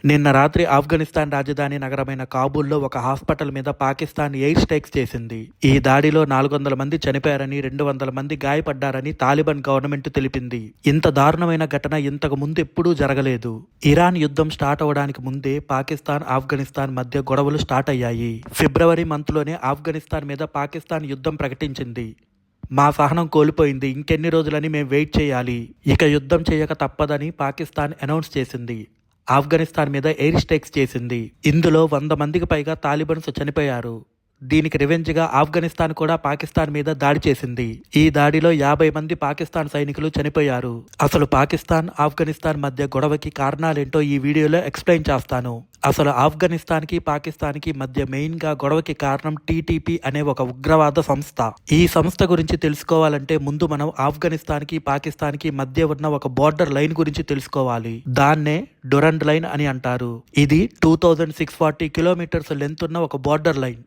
నిన్న రాత్రి ఆఫ్ఘనిస్తాన్ రాజధాని నగరమైన కాబూల్లో ఒక హాస్పిటల్ మీద పాకిస్తాన్ ఎయిర్ స్ట్రైక్స్ చేసింది. ఈ దాడిలో 400 మంది చనిపోయారని, 200 మంది గాయపడ్డారని తాలిబాన్ గవర్నమెంట్ తెలిపింది. ఇంత దారుణమైన ఘటన ఇంతకు ముందు ఎప్పుడూ జరగలేదు. ఇరాన్ యుద్ధం స్టార్ట్ అవడానికి ముందే పాకిస్తాన్, ఆఫ్ఘనిస్తాన్ మధ్య గొడవలు స్టార్ట్ అయ్యాయి. ఫిబ్రవరి మంత్లోనే ఆఫ్ఘనిస్తాన్ మీద పాకిస్తాన్ యుద్ధం ప్రకటించింది. మా సహనం కోల్పోయింది, ఇంకెన్ని రోజులని మేము వెయిట్ చేయాలి, ఇక యుద్ధం చేయక తప్పదని పాకిస్తాన్ అనౌన్స్ చేసింది. ఆఫ్ఘనిస్తాన్ మీద ఎయిర్ స్ట్రైక్స్ చేసింది. ఇందులో 100 మందికి పైగా తాలిబన్స్ చనిపోయారు. దీనికి రివెంజ్గా ఆఫ్ఘనిస్తాన్ కూడా పాకిస్తాన్ మీద దాడి చేసింది. ఈ దాడిలో 50 మంది పాకిస్తాన్ సైనికులు చనిపోయారు. అసలు పాకిస్తాన్, ఆఫ్ఘనిస్తాన్ మధ్య గొడవకి కారణాలేంటో ఈ వీడియోలో ఎక్స్ప్లెయిన్ చేస్తాను. అసలు ఆఫ్ఘనిస్తాన్కి, పాకిస్తాన్కి మధ్య మెయిన్గా గొడవకి కారణం టీటీపీ అనే ఒక ఉగ్రవాద సంస్థ. ఈ సంస్థ గురించి తెలుసుకోవాలంటే ముందు మనం ఆఫ్ఘనిస్తాన్కి, పాకిస్తాన్కి మధ్య ఉన్న ఒక బోర్డర్ లైన్ గురించి తెలుసుకోవాలి. దాన్నే డురండ్ లైన్ అని అంటారు. ఇది 2640 కిలోమీటర్స్ లెంత్ ఉన్న ఒక బోర్డర్ లైన్.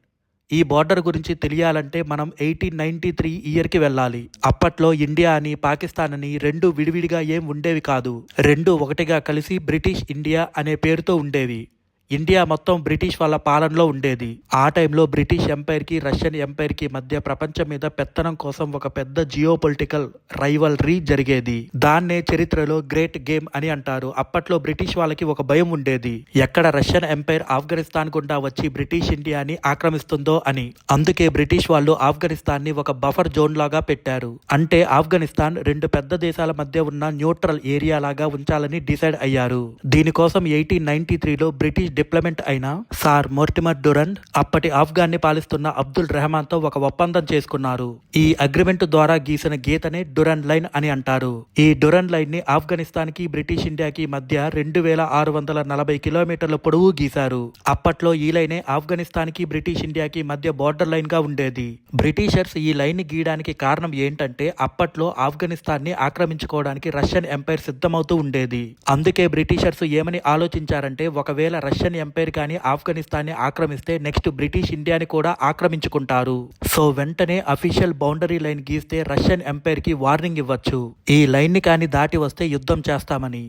ఈ బోర్డర్ గురించి తెలియాలంటే మనం 1893 ఇయర్కి వెళ్ళాలి. అప్పట్లో ఇండియా అని, పాకిస్తాన్ అని రెండు విడివిడిగా ఏం ఉండేవి కాదు. రెండు ఒకటిగా కలిసి బ్రిటిష్ ఇండియా అనే పేరుతో ఉండేవి. ఇండియా మొత్తం బ్రిటిష్ వాళ్ళ పాలనలో ఉండేది. ఆ టైంలో బ్రిటిష్ ఎంపైర్కి, రష్యన్ ఎంపైర్కి మధ్య ప్రపంచం మీద పెత్తనం కోసం ఒక పెద్ద జియోపొలిటికల్ రైవల్రీ జరిగేది. దాన్నే చరిత్రలో గ్రేట్ గేమ్ అని అంటారు. అప్పట్లో బ్రిటిష్ వాళ్ళకి ఒక భయం ఉండేది, ఎక్కడ రష్యన్ ఎంపైర్ ఆఫ్ఘనిస్తాన్ గుండా వచ్చి బ్రిటిష్ ఇండియాని ఆక్రమిస్తుందో అని. అందుకే బ్రిటిష్ వాళ్ళు ఆఫ్ఘనిస్తాన్ ని ఒక బఫర్ జోన్ లాగా పెట్టారు. అంటే ఆఫ్ఘనిస్తాన్ రెండు పెద్ద దేశాల మధ్య ఉన్న న్యూట్రల్ ఏరియా లాగా ఉంచాలని డిసైడ్ అయ్యారు. దీనికోసం 1893లో బ్రిటిష్ డిప్లొమెంట్ అయిన సార్ మోర్టిమర్ డురండ్ అప్పటి ఆఫ్ఘాన్ ని పాలిస్తున్న అబ్దుల్ రెహమాన్ తో ఒక ఒప్పందం చేసుకున్నారు. ఈ అగ్రిమెంట్ ద్వారా గీసిన గీతనే డురండ్ లైన్ అని అంటారు. ఈ డురండ్ లైన్ ని ఆఫ్ఘనిస్తాన్ కి, బ్రిటిష్ ఇండియాకి మధ్య 2640 కిలోమీటర్ల పొడవు గీశారు. అప్పట్లో ఈ లైనే ఆఫ్ఘనిస్తాన్ కి, బ్రిటిష్ ఇండియాకి మధ్య బోర్డర్ లైన్ గా ఉండేది. బ్రిటిషర్స్ ఈ లైన్ ని గీయడానికి కారణం ఏంటంటే అప్పట్లో ఆఫ్ఘనిస్తాన్ ని ఆక్రమించుకోవడానికి రష్యన్ ఎంపైర్ సిద్ధమవుతూ ఉండేది. అందుకే బ్రిటిషర్స్ ఏమని ఆలోచించారంటే, ఒకవేళ రష్యన్ ఎంపైర్ కానీ ఆఫ్ఘనిస్తాన్ ని ఆక్రమిస్తే నెక్స్ట్ బ్రిటిష్ ఇండియాని కూడా ఆక్రమించుకుంటారు. సో వెంటనే అఫీషియల్ బౌండరీ లైన్ గీస్తే రష్యన్ ఎంపైర్ కి వార్నింగ్ ఇవ్వచ్చు, ఈ లైన్ ని కానీ దాటి వస్తే యుద్ధం చేస్తామని.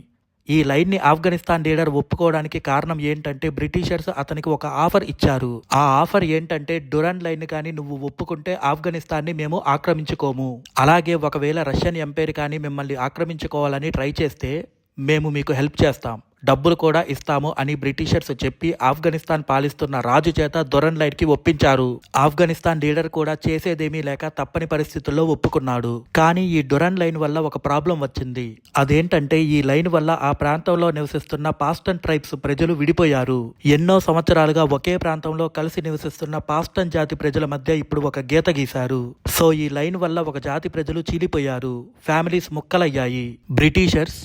ఈ లైన్ ని ఆఫ్ఘనిస్తాన్ లీడర్ ఒప్పుకోవడానికి కారణం ఏంటంటే, బ్రిటిషర్స్ అతనికి ఒక ఆఫర్ ఇచ్చారు. ఆ ఆఫర్ ఏంటంటే, డురండ్ లైన్ కానీ నువ్వు ఒప్పుకుంటే ఆఫ్ఘనిస్తాన్ ని మేము ఆక్రమించుకోము, అలాగే ఒకవేళ రష్యన్ ఎంపైర్ కానీ మిమ్మల్ని ఆక్రమించుకోవాలని ట్రై చేస్తే మేము మీకు హెల్ప్ చేస్తాం, డబ్బులు కూడా ఇస్తాము అని బ్రిటిషర్స్ చెప్పి ఆఫ్ఘనిస్తాన్ పాలిస్తున్న రాజు చేత డురండ్ లైన్ కి ఒప్పించారు. ఆఫ్ఘనిస్తాన్ లీడర్ కూడా చేసేదేమీ లేక తప్పని పరిస్థితుల్లో ఒప్పుకున్నాడు. కానీ ఈ డురండ్ లైన్ వల్ల ఒక ప్రాబ్లం వచ్చింది. అదేంటంటే, ఈ లైన్ వల్ల ఆ ప్రాంతంలో నివసిస్తున్న పాస్టన్ ట్రైబ్స్ ప్రజలు విడిపోయారు. ఎన్నో సంవత్సరాలుగా ఒకే ప్రాంతంలో కలిసి నివసిస్తున్న పాస్టన్ జాతి ప్రజల మధ్య ఇప్పుడు ఒక గీత గీశారు. సో ఈ లైన్ వల్ల ఒక జాతి ప్రజలు చీలిపోయారు, ఫ్యామిలీస్ ముక్కలయ్యాయి. బ్రిటిషర్స్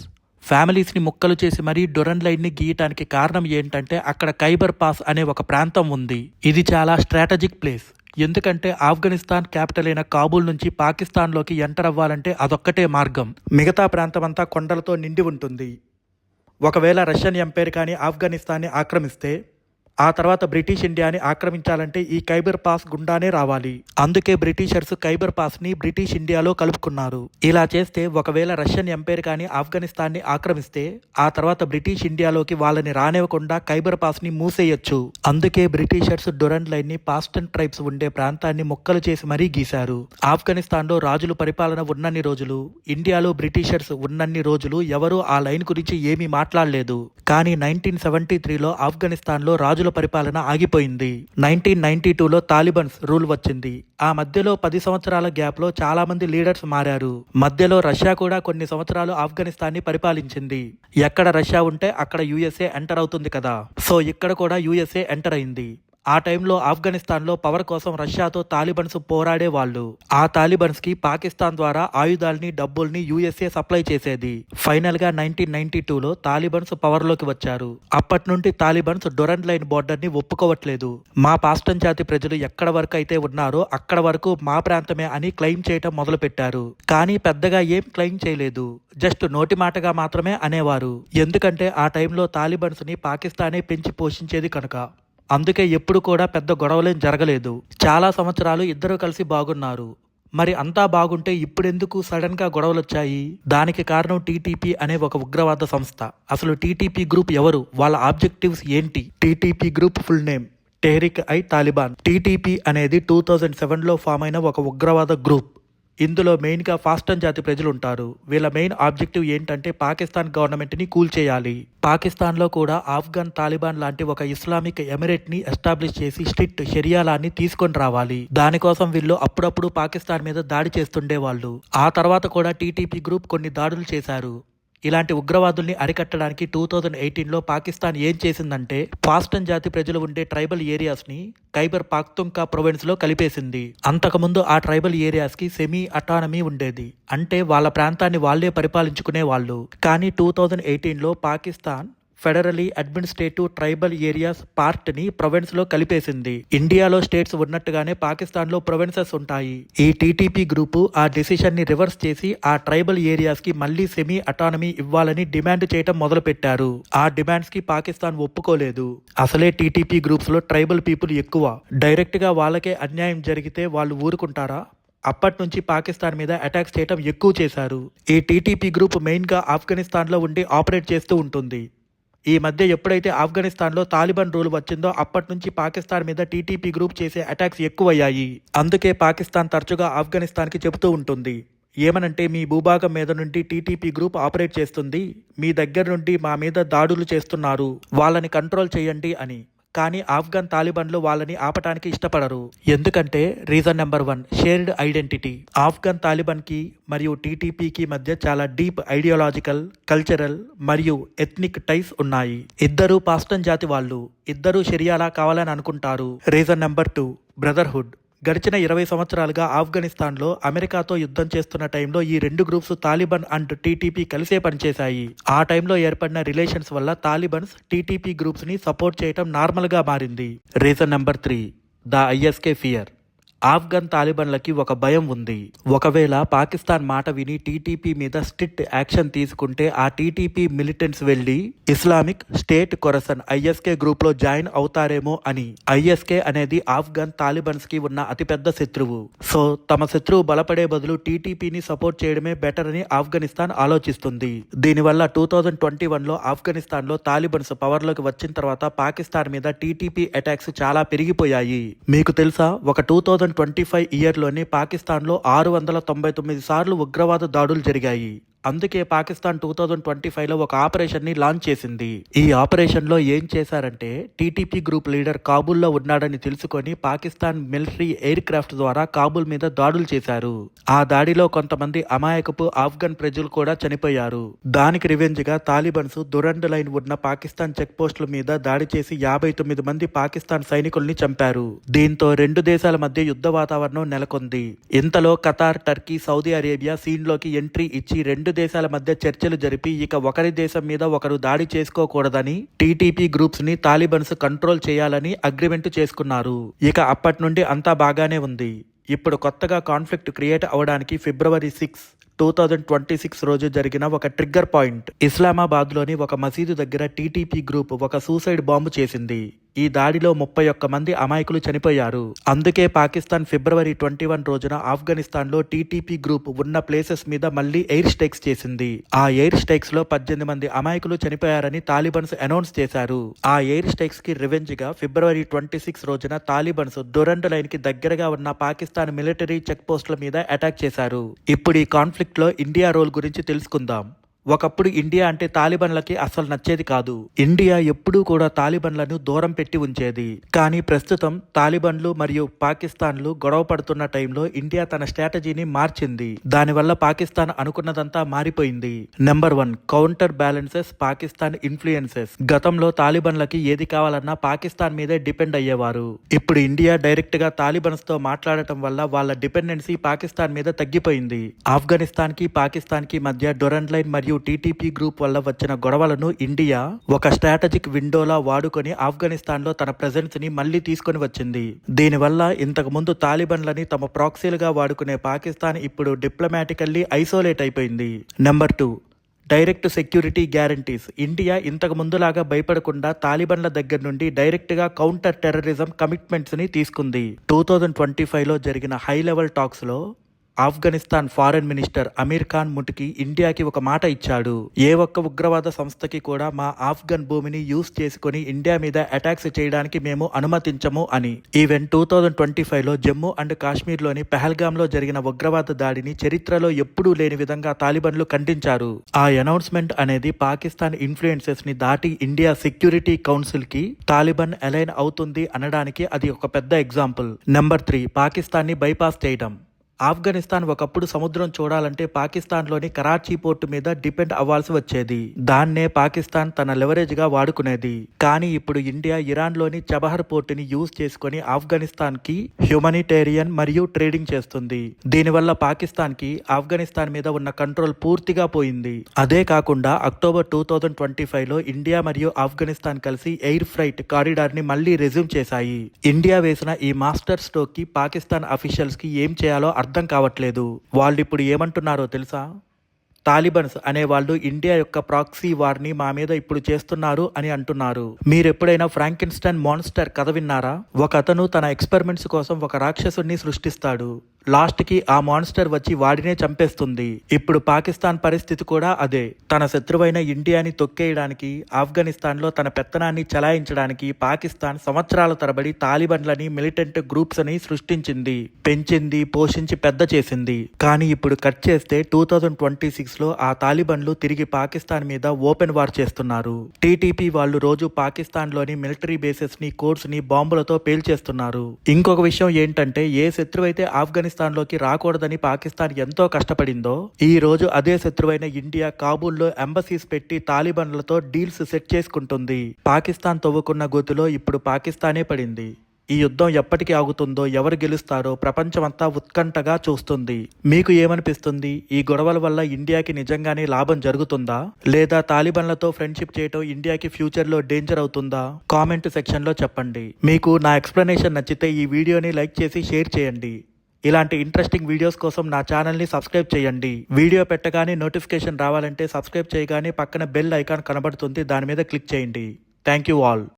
ఫ్యామిలీస్ ని ముక్కలు చేసి మరీ డురండ్ లైన్ ని గీయటానికి కారణం ఏంటంటే, అక్కడ ఖైబర్ పాస్ అనే ఒక ప్రాంతం ఉంది. ఇది చాలా స్ట్రాటజిక్ ప్లేస్. ఎందుకంటే ఆఫ్ఘనిస్తాన్ క్యాపిటల్ అయిన కాబూల్ నుంచి పాకిస్తాన్లోకి ఎంటర్ అవ్వాలంటే అదొక్కటే మార్గం. మిగతా ప్రాంతం అంతా కొండలతో నిండి ఉంటుంది. ఒకవేళ రష్యన్ ఎంపైర్ కానీ ఆఫ్ఘనిస్తాన్ని ఆక్రమిస్తే ఆ తర్వాత బ్రిటిష్ ఇండియాని ఆక్రమించాలంటే ఈ ఖైబర్ పాస్ గుండానే రావాలి. అందుకే బ్రిటిషర్స్ ఖైబర్ పాస్ ని బ్రిటిష్ ఇండియాలో కలుపుకున్నారు. ఇలా చేస్తే ఒకవేళ రష్యన్ ఎంపైర్ కానీ ఆఫ్ఘనిస్తాన్ ని ఆక్రమిస్తే ఆ తర్వాత బ్రిటిష్ ఇండియాలోకి వాళ్ళని రానివ్వకుండా ఖైబర్ పాస్ ని మూసేయొచ్చు. అందుకే బ్రిటిషర్స్ డురండ్ లైన్ ని పాస్టన్ ట్రైబ్స్ ఉండే ప్రాంతాన్ని ముక్కలు చేసి మరీ గీశారు. ఆఫ్ఘనిస్తాన్ లో రాజుల పరిపాలన ఉన్నన్ని రోజులు, ఇండియాలో బ్రిటిషర్స్ ఉన్నన్ని రోజులు ఎవరూ ఆ లైన్ గురించి ఏమీ మాట్లాడలేదు. కానీ 1973లో ఆఫ్ఘనిస్తాన్ లో రాజు పరిపాలన ఆగిపోయింది. 1992లో తాలిబన్స్ రూల్ వచ్చింది. ఆ మధ్యలో 10 సంవత్సరాల గ్యాప్ లో చాలా మంది లీడర్స్ మారారు. మధ్యలో రష్యా కూడా కొన్ని సంవత్సరాలు ఆఫ్ఘనిస్తాన్ ని పరిపాలించింది. ఎక్కడ రష్యా ఉంటే అక్కడ యుఎస్ఏ ఎంటర్ అవుతుంది కదా. సో ఇక్కడ కూడా యుఎస్ఏ ఎంటర్ అయింది. ఆ టైంలో ఆఫ్ఘనిస్తాన్లో పవర్ కోసం రష్యాతో తాలిబన్స్ పోరాడే వాళ్ళు. ఆ తాలిబన్స్ కి పాకిస్తాన్ ద్వారా ఆయుధాలని, డబ్బుల్ని యుఎస్ఏ సప్లై చేసేది. ఫైనల్ గా 1992లో తాలిబన్స్ పవర్ లోకి వచ్చారు. అప్పటి నుండి తాలిబన్స్ డురండ్ లైన్ బోర్డర్ ని ఒప్పుకోవట్లేదు. మా పాస్టన్ జాతి ప్రజలు ఎక్కడ వరకు అయితే ఉన్నారో అక్కడ వరకు మా ప్రాంతమే అని క్లెయిమ్ చేయటం మొదలు పెట్టారు. కానీ పెద్దగా ఏం క్లెయిమ్ చేయలేదు, జస్ట్ నోటి మాటగా మాత్రమే అనేవారు. ఎందుకంటే ఆ టైంలో తాలిబన్స్ ని పాకిస్తానే పెంచి పోషించేది కనుక. అందుకే ఎప్పుడు కూడా పెద్ద గొడవలేం జరగలేదు. చాలా సంవత్సరాలు ఇద్దరు కలిసి బాగున్నారు. మరి అంతా బాగుంటే ఇప్పుడెందుకు సడన్ గా గొడవలొచ్చాయి? దానికి కారణం టీటీపీ అనే ఒక ఉగ్రవాద సంస్థ. అసలు టీటీపీ గ్రూప్ ఎవరు? వాళ్ళ ఆబ్జెక్టివ్స్ ఏంటి? TTP group full name Tehrik i Taliban. TTP అనేది 2007లో ఫామ్ అయిన ఒక ఉగ్రవాద గ్రూప్. ఇందులో మెయిన్గా పాస్టన్ జాతి ప్రజలు ఉంటారు. వీళ్ళ మెయిన్ ఆబ్జెక్టివ్ ఏంటంటే పాకిస్తాన్ గవర్నమెంట్ని కూల్చేయాలి. పాకిస్తాన్లో కూడా ఆఫ్ఘన్ తాలిబాన్ లాంటి ఒక ఇస్లామిక్ ఎమిరేట్ని ఎస్టాబ్లిష్ చేసి స్ట్రిక్ట్ షరియాలాన్ని తీసుకొని రావాలి. దానికోసం వీళ్ళు అప్పుడప్పుడు పాకిస్తాన్ మీద దాడి చేస్తుండేవాళ్ళు. ఆ తర్వాత కూడా టీటీపీ గ్రూప్ కొన్ని దాడులు చేశారు. ఇలాంటి ఉగ్రవాదుల్ని అరికట్టడానికి 2018లో పాకిస్తాన్ ఏం చేసిందంటే పాస్టన్ జాతి ప్రజలు ఉండే ట్రైబల్ ఏరియాస్ని ఖైబర్ పాఖ్తుంఖా ప్రొవిన్స్లో కలిపేసింది. అంతకుముందు ఆ ట్రైబల్ ఏరియాస్కి సెమీ అటానమీ ఉండేది, అంటే వాళ్ళ ప్రాంతాన్ని వాళ్లే పరిపాలించుకునే వాళ్ళు. కానీ 2018లో పాకిస్తాన్ ఫెడరలీ అడ్మినిస్ట్రేటివ్ ట్రైబల్ ఏరియాస్ పార్ట్ని ప్రొవిన్స్లో కలిపేసింది. ఇండియాలో స్టేట్స్ ఉన్నట్టుగానే పాకిస్తాన్లో ప్రొవిన్సెస్ ఉంటాయి. ఈ టీటీపీ గ్రూపు ఆ డెసిషన్ని రివర్స్ చేసి ఆ ట్రైబల్ ఏరియాస్కి మళ్లీ సెమీ అటానమీ ఇవ్వాలని డిమాండ్ చేయటం మొదలుపెట్టారు. ఆ డిమాండ్స్కి పాకిస్తాన్ ఒప్పుకోలేదు. అసలే టీటీపీ గ్రూప్స్లో ట్రైబల్ పీపుల్ ఎక్కువ. డైరెక్ట్గా వాళ్ళకే అన్యాయం జరిగితే వాళ్ళు ఊరుకుంటారా? అప్పటి నుంచి పాకిస్తాన్ మీద అటాక్స్ చేయటం ఎక్కువ చేశారు. ఈ టీటీపీ గ్రూప్ మెయిన్గా ఆఫ్ఘనిస్తాన్లో ఉండి ఆపరేట్ చేస్తూ ఉంటుంది. ఈ మధ్య ఎప్పుడైతే ఆఫ్ఘనిస్తాన్లో తాలిబాన్ రూల్ వచ్చిందో అప్పటి నుంచి పాకిస్తాన్ మీద టీటీపీ గ్రూప్ చేసే అటాక్స్ ఎక్కువయ్యాయి. అందుకే పాకిస్తాన్ తరచుగా ఆఫ్ఘనిస్తాన్కి చెబుతూ ఉంటుంది, ఏమనంటే మీ భూభాగం మీద నుండి టీటీపీ గ్రూప్ ఆపరేట్ చేస్తుంది, మీ దగ్గర నుండి మా మీద దాడులు చేస్తున్నారు, వాళ్ళని కంట్రోల్ చేయండి అని. కానీ ఆఫ్ఘన్ తాలిబాన్లు వాళ్ళని ఆపటానికి ఇష్టపడరు. ఎందుకంటే reason number 1, shared identity. Afghan తాలిబాన్కి మరియు టీటీపీకి మధ్య చాలా డీప్ ఐడియాలజికల్, కల్చరల్ మరియు ఎథ్నిక్ టైస్ ఉన్నాయి. ఇద్దరు పాస్టన్ జాతి వాళ్ళు, ఇద్దరు షరియాలా కావాలని అనుకుంటారు. Reason number 2, brotherhood. గడిచిన 20 సంవత్సరాలుగా ఆఫ్ఘనిస్తాన్లో అమెరికాతో యుద్ధం చేస్తున్న టైంలో ఈ రెండు గ్రూప్స్ తాలిబాన్ అండ్ టీటీపీ కలిసే పనిచేశాయి. ఆ టైంలో ఏర్పడిన రిలేషన్స్ వల్ల తాలిబాన్స్ టీటీపీ గ్రూప్స్ని సపోర్ట్ చేయటం నార్మల్గా మారింది. Reason number 3, the ISK fear. Afghan తాలిబాన్లకి ఒక భయం ఉంది. ఒకవేళ పాకిస్తాన్ మాట విని టీటీపీ మీద స్ట్రిక్ట్ యాక్షన్ తీసుకుంటే ఆ టీటీపీ మిలిటెంట్స్ వెళ్లి ఇస్లామిక్ స్టేట్ ఖొరసన్ ఐఎస్కే గ్రూప్ లో జాయిన్ అవుతారేమో అని. ఐఎస్కే అనేది ఆఫ్ఘన్ తాలిబాన్స్ కి ఉన్న అతిపెద్ద శత్రువు. సో తమ శత్రువు బలపడే బదులు టీటీపీని సపోర్ట్ చేయడమే బెటర్ అని ఆఫ్ఘనిస్తాన్ ఆలోచిస్తుంది. దీనివల్ల 2021లో ఆఫ్ఘనిస్తాన్ లో తాలిబాన్స్ పవర్ లోకి వచ్చిన తర్వాత పాకిస్తాన్ మీద టీటీపీ అటాక్స్ చాలా పెరిగిపోయాయి. మీకు తెలుసా, ఒక 2025 ఇయర్లోనే పాకిస్తాన్లో 699 సార్లు ఉగ్రవాద దాడులు జరిగాయి. అందుకే పాకిస్తాన్ 2025లో ఒక ఆపరేషన్ని లాంచ్ చేసింది. ఈ ఆపరేషన్లో ఏం చేశారంటే టీటీపీ గ్రూప్ లీడర్ కాబూల్లో ఉన్నాడని తెలుసుకొని పాకిస్తాన్ మిలిటరీ ఎయిర్ క్రాఫ్ట్ ద్వారా కాబూల్ మీద దాడులు చేశారు. ఆ దాడిలో కొంతమంది అమాయకపు ఆఫ్ఘన్ ప్రజలు కూడా చనిపోయారు. దానికి రివెంజ్గా తాలిబాన్స్ దురండ్ లైన్ ఉన్న పాకిస్తాన్ చెక్ పోస్టుల మీద దాడి చేసి 59 మంది పాకిస్తాన్ సైనికుల్ని చంపారు. దీంతో రెండు దేశాల మధ్య యుద్ధ వాతావరణం నెలకొంది. ఇంతలో ఖతార్, టర్కీ, సౌదీ అరేబియా సీన్లోకి ఎంట్రీ ఇచ్చి రెండు దేశాల మధ్య చర్చలు జరిపి ఇక ఒకరి దేశం మీద ఒకరు దాడి చేసుకోకూడదని, టీటీపీ గ్రూప్స్ ని తాలిబాన్స్ కంట్రోల్ చేయాలని అగ్రిమెంట్ చేసుకున్నారు. ఇక అప్పటి నుండి అంతా బాగానే ఉంది. ఇప్పుడు కొత్తగా కాన్ఫ్లిక్ట్ క్రియేట్ అవడానికి ఫిబ్రవరి 6, 2026 రోజు జరిగిన ఒక ట్రిగ్గర్ పాయింట్. ఇస్లామాబాద్లోని ఒక మసీదు దగ్గర టీటీపీ గ్రూప్ ఒక సూసైడ్ బాంబు చేసింది. ఈ దాడిలో 31 మంది అమాయకులు చనిపోయారు. అందుకే పాకిస్తాన్ ఫిబ్రవరి 21 రోజున ఆఫ్ఘనిస్తాన్లో టీటీపీ గ్రూప్ ఉన్న ప్లేసెస్ మీద మళ్లీ ఎయిర్ స్ట్రైక్స్ చేసింది. ఆ ఎయిర్ స్ట్రైక్స్ లో 18 మంది అమాయకులు చనిపోయారని తాలిబాన్స్ అనౌన్స్ చేశారు. ఆ ఎయిర్ స్ట్రైక్స్ కి రివెంజ్ గా ఫిబ్రవరి 26 రోజున తాలిబాన్స్ దురండ్ లైన్ కి దగ్గరగా ఉన్న పాకిస్తాన్ మిలిటరీ చెక్ పోస్టుల మీద అటాక్ చేశారు. ఇప్పుడు ఈ కాన్ఫ్లిక్ట్ లో ఇండియా రోల్ గురించి తెలుసుకుందాం. ఒకప్పుడు ఇండియా అంటే తాలిబాన్లకి అసలు నచ్చేది కాదు. ఇండియా ఎప్పుడూ కూడా తాలిబాన్లను దూరం పెట్టి ఉంచేది. కానీ ప్రస్తుతం తాలిబాన్లు మరియు పాకిస్తాన్లు గొడవ పడుతున్న టైంలో ఇండియా తన స్ట్రాటజీని మార్చింది. దానివల్ల పాకిస్తాన్ అనుకున్నదంతా మారిపోయింది. Number 1, counter balances Pakistan influences. గతంలో తాలిబాన్లకి ఏది కావాలన్నా పాకిస్తాన్ మీదే డిపెండ్ అయ్యేవారు. ఇప్పుడు ఇండియా డైరెక్ట్ గా తాలిబాన్స్ తో మాట్లాడటం వల్ల వాళ్ళ డిపెండెన్సీ పాకిస్తాన్ మీద తగ్గిపోయింది. ఆఫ్ఘనిస్తాన్ కి పాకిస్తాన్ కి మధ్య డురండ్ లైన్ మరియు టీటీపీ గ్రూప్ వల్ల వచ్చిన గొడవలను ఇండియా ఒక స్ట్రాటజిక్ విండోలా వాడుకొని ఆఫ్ఘనిస్తాన్ లో తన ప్రెజెన్స్ ని మళ్లీ తీసుకొని వచ్చింది. దీనివల్ల ఇంతకు ముందు తాలిబాన్లని తమ ప్రాక్సీలుగా వాడుకునే పాకిస్తాన్ ఇప్పుడు డిప్లొమాటికల్లీ ఐసోలేట్ అయిపోయింది. Number 2, direct security guarantees. India ఇంతకు ముందులాగా భయపడకుండా తాలిబాన్ల దగ్గర నుండి డైరెక్ట్ గా కౌంటర్ టెర్రరిజం కమిట్మెంట్స్ ని తీసుకుంది. 2025లో జరిగిన హై లెవెల్ టాక్స్ లో ఆఫ్ఘనిస్తాన్ ఫారెన్ మినిస్టర్ అమీర్ ఖాన్ ముటికి ఇండియాకి ఒక మాట ఇచ్చాడు. ఏ ఒక్క ఉగ్రవాద సంస్థకి కూడా మా ఆఫ్ఘన్ భూమిని యూజ్ చేసుకుని ఇండియా మీద అటాక్స్ చేయడానికి మేము అనుమతించము అని. ఈవెన్ 2025లో జమ్మూ అండ్ కాశ్మీర్లోని పెహల్గాంలో జరిగిన ఉగ్రవాద దాడిని చరిత్రలో ఎప్పుడూ లేని విధంగా తాలిబన్లు ఖండించారు. ఆ అనౌన్స్మెంట్ అనేది పాకిస్తాన్ ఇన్ఫ్లుయెన్సెస్ ని దాటి ఇండియా సెక్యూరిటీ కౌన్సిల్ కి తాలిబాన్ అలైన్ అవుతుంది అనడానికి అది ఒక పెద్ద ఎగ్జాంపుల్. నెంబర్ 3, పాకిస్తాన్ ని బైపాస్ చేయడం. ఆఫ్ఘనిస్తాన్ ఒకప్పుడు సముద్రం చూడాలంటే పాకిస్తాన్లోని కరాచీ పోర్టు మీద డిపెండ్ అవ్వాల్సి వచ్చేది. దాన్నే పాకిస్తాన్ తన లెవరేజ్ గా వాడుకునేది. కానీ ఇప్పుడు ఇండియా ఇరాన్లోని చబహర్ పోర్టుని యూజ్ చేసుకుని ఆఫ్ఘనిస్తాన్ కి హ్యూమనిటేరియన్ మరియు ట్రేడింగ్ చేస్తుంది. దీనివల్ల పాకిస్తాన్ కి ఆఫ్ఘనిస్తాన్ మీద ఉన్న కంట్రోల్ పూర్తిగా పోయింది. అదే కాకుండా అక్టోబర్ 2025లో ఇండియా మరియు ఆఫ్ఘనిస్తాన్ కలిసి ఎయిర్ ఫ్రైట్ కారిడార్ ని మళ్లీ రెజ్యూమ్ చేశాయి. ఇండియా వేసిన ఈ మాస్టర్ స్ట్రోక్ కి పాకిస్తాన్ అఫీషియల్స్ కి ఏం చేయాలో అర్థం కావట్లేదు. వాళ్ళు ఇప్పుడు ఏమంటున్నారో తెలుసా? తాలిబన్స్ అనేవాళ్ళు ఇండియా యొక్క ప్రాక్సీ వార్ని మా మీద ఇప్పుడు చేస్తున్నారు అని అంటున్నారు. మీరెప్పుడైనా ఫ్రాంకెన్స్టైన్ మాన్స్టర్ కథ విన్నారా? ఒక అతను తన ఎక్స్పెరిమెంట్స్ కోసం ఒక రాక్షసుని సృష్టిస్తాడు. లాస్ట్ కి ఆ మాన్స్టర్ వచ్చి వాడినే చంపేస్తుంది. ఇప్పుడు పాకిస్తాన్ పరిస్థితి కూడా అదే. తన శత్రువైన ఇండియాని తొక్కేయడానికి, ఆఫ్ఘనిస్తాన్ లో తన పెత్తనాన్ని చలాయించడానికి పాకిస్తాన్ సంవత్సరాల తరబడి తాలిబన్లని, మిలిటెంట్ గ్రూప్స్ అని సృష్టించింది, పెంచింది, పోషించి పెద్ద చేసింది. కానీ ఇప్పుడు కట్ చేస్తే 2026లో ఆ తాలిబన్లు తిరిగి పాకిస్తాన్ మీద ఓపెన్ వార్ చేస్తున్నారు. టీటీపీ వాళ్ళు రోజు పాకిస్తాన్ లోని మిలిటరీ బేసెస్ ని, కోర్ట్స్ ని బాంబులతో పేల్చేస్తున్నారు. ఇంకొక విషయం ఏంటంటే, ఏ శత్రువైతే ఆఫ్ఘనిస్తాన్ లోకి రాకూడదని పాకిస్తాన్ ఎంతో కష్టపడిందో, ఈ రోజు అదే శత్రువైన ఇండియా కాబూల్లో ఎంబసీస్ పెట్టి తాలిబన్లతో డీల్స్ సెట్ చేసుకుంటుంది. పాకిస్తాన్ తవ్వుకున్న గోతిలో ఇప్పుడు పాకిస్తానే పడింది. ఈ యుద్ధం ఎప్పటికి ఆగుతుందో, ఎవరు గెలుస్తారో ప్రపంచమంతా ఉత్కంఠగా చూస్తుంది. మీకు ఏమనిపిస్తుంది? ఈ గొడవల వల్ల ఇండియాకి నిజంగానే లాభం జరుగుతుందా, లేదా తాలిబన్లతో ఫ్రెండ్షిప్ చేయటం ఇండియాకి ఫ్యూచర్ లో డేంజర్ అవుతుందా? కామెంట్ సెక్షన్ లో చెప్పండి. మీకు నా ఎక్స్ప్లెనేషన్ నచ్చితే ఈ వీడియోని లైక్ చేసి షేర్ చేయండి. ఇలాంటి ఇంట్రెస్టింగ్ వీడియోస్ కోసం నా ఛానల్ని సబ్స్క్రైబ్ చేయండి. వీడియో పెట్టగానే నోటిఫికేషన్ రావాలంటే సబ్స్క్రైబ్ చేయగానే పక్కన బెల్ ఐకాన్ కనబడుతుంది, దాని మీద క్లిక్ చేయండి. Thank you all.